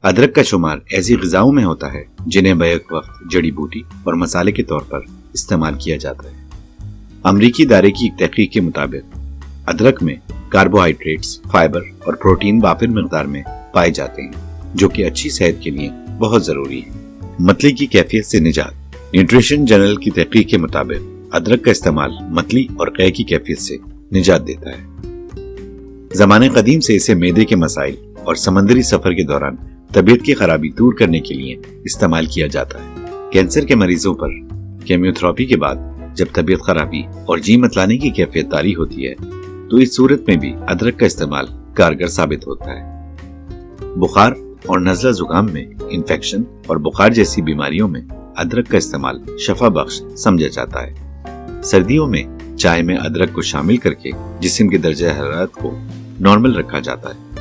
ادرک کا شمار ایسی غذاؤں میں ہوتا ہے جنہیں بیک وقت جڑی بوٹی اور مسالے کے طور پر استعمال کیا جاتا ہے۔ امریکی ادارے کی ایک تحقیق کے مطابق ادرک میں کاربوہائیڈریٹس، فائبر اور پروٹین وافر مقدار میں پائے جاتے ہیں، جو کہ اچھی صحت کے لیے بہت ضروری ہے۔ متلی کی کیفیت سے نجات۔ نیوٹریشن جرنل کی تحقیق کے مطابق ادرک کا استعمال متلی اور قے کی کیفیت سے نجات دیتا ہے۔ زمانے قدیم سے اسے معدے کے مسائل اور سمندری سفر کے دوران طبیعت کی خرابی دور کرنے کے لیے استعمال کیا جاتا ہے۔ کینسر کے مریضوں پر کیمیوتھراپی کے بعد جب طبیعت خرابی اور جی متلانے کی کیفیت طاری ہوتی ہے تو اس صورت میں بھی ادرک کا استعمال کارگر ثابت ہوتا ہے۔ بخار اور نزلہ زکام میں انفیکشن اور بخار جیسی بیماریوں میں ادرک کا استعمال شفا بخش سمجھا جاتا ہے۔ سردیوں میں چائے میں ادرک کو شامل کر کے جسم کے درجہ حرارت کو نارمل رکھا جاتا ہے۔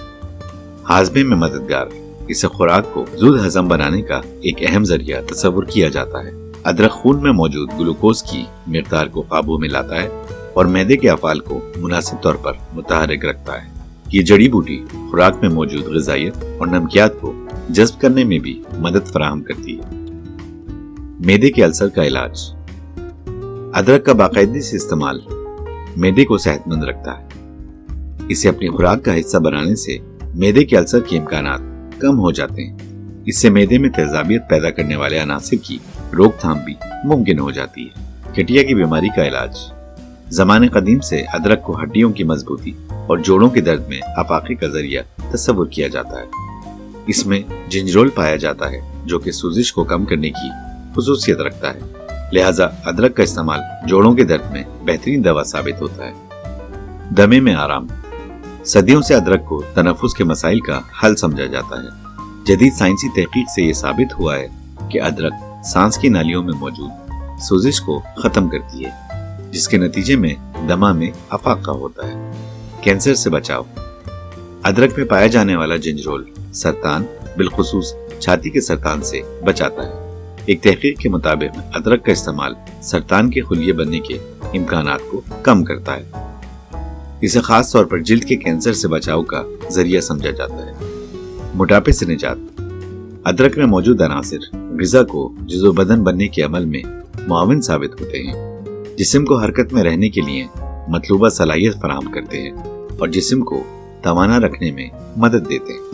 ہاضمے میں مددگار، اسے خوراک کو زود ہضم بنانے کا ایک اہم ذریعہ تصور کیا جاتا ہے۔ ادرک خون میں موجود گلوکوز کی مقدار کو قابو میں لاتا ہے اور معدے کے افعال کو مناسب طور پر متحرک رکھتا ہے۔ یہ جڑی بوٹی خوراک میں موجود غذائیت اور نمکیات کو جذب کرنے میں بھی مدد فراہم کرتی ہے۔ معدے کے السر کا علاج۔ ادرک کا باقاعدگی سے استعمال معدے کو صحت مند رکھتا ہے۔ اسے اپنی خوراک کا حصہ بنانے سے معدے کے السر کے امکانات کم ہو جاتے ہیں۔ اس سے معدے میں تیزابیت پیدا کرنے والے عناصر کی روک تھام بھی ممکن ہو جاتی ہے۔ گٹھیا کی بیماری کا علاج۔ زمانے قدیم سے ادرک کو ہڈیوں کی مضبوطی اور جوڑوں کے درد میں افاقے کا ذریعہ تصور کیا جاتا ہے۔ اس میں جنجرول پایا جاتا ہے جو کہ سوزش کو کم کرنے کی خصوصیت رکھتا ہے، لہٰذا ادرک کا استعمال جوڑوں کے درد میں بہترین دوا ثابت ہوتا ہے۔ دمے میں آرام۔ صدیوں سے ادرک کو تنفس کے مسائل کا حل سمجھا جاتا ہے۔ جدید سائنسی تحقیق سے یہ ثابت ہوا ہے کہ ادرک سانس کی نالیوں میں موجود سوزش کو ختم کرتی ہے، جس کے نتیجے میں دمہ میں افاقہ ہوتا ہے۔ کینسر سے بچاؤ۔ ادرک میں پایا جانے والا جنجرول سرطان، بالخصوص چھاتی کے سرطان سے بچاتا ہے۔ ایک تحقیق کے مطابق ادرک کا استعمال سرطان کے خلیے بننے کے امکانات کو کم کرتا ہے۔ اسے خاص طور پر جلد کے کینسر سے بچاؤ کا ذریعہ سمجھا جاتا ہے۔ موٹاپے سے نجات۔ ادرک میں موجود عناصر غذا کو جزو بدن بننے کے عمل میں معاون ثابت ہوتے ہیں، جسم کو حرکت میں رہنے کے لیے مطلوبہ صلاحیت فراہم کرتے ہیں اور جسم کو توانا رکھنے میں مدد دیتے ہیں۔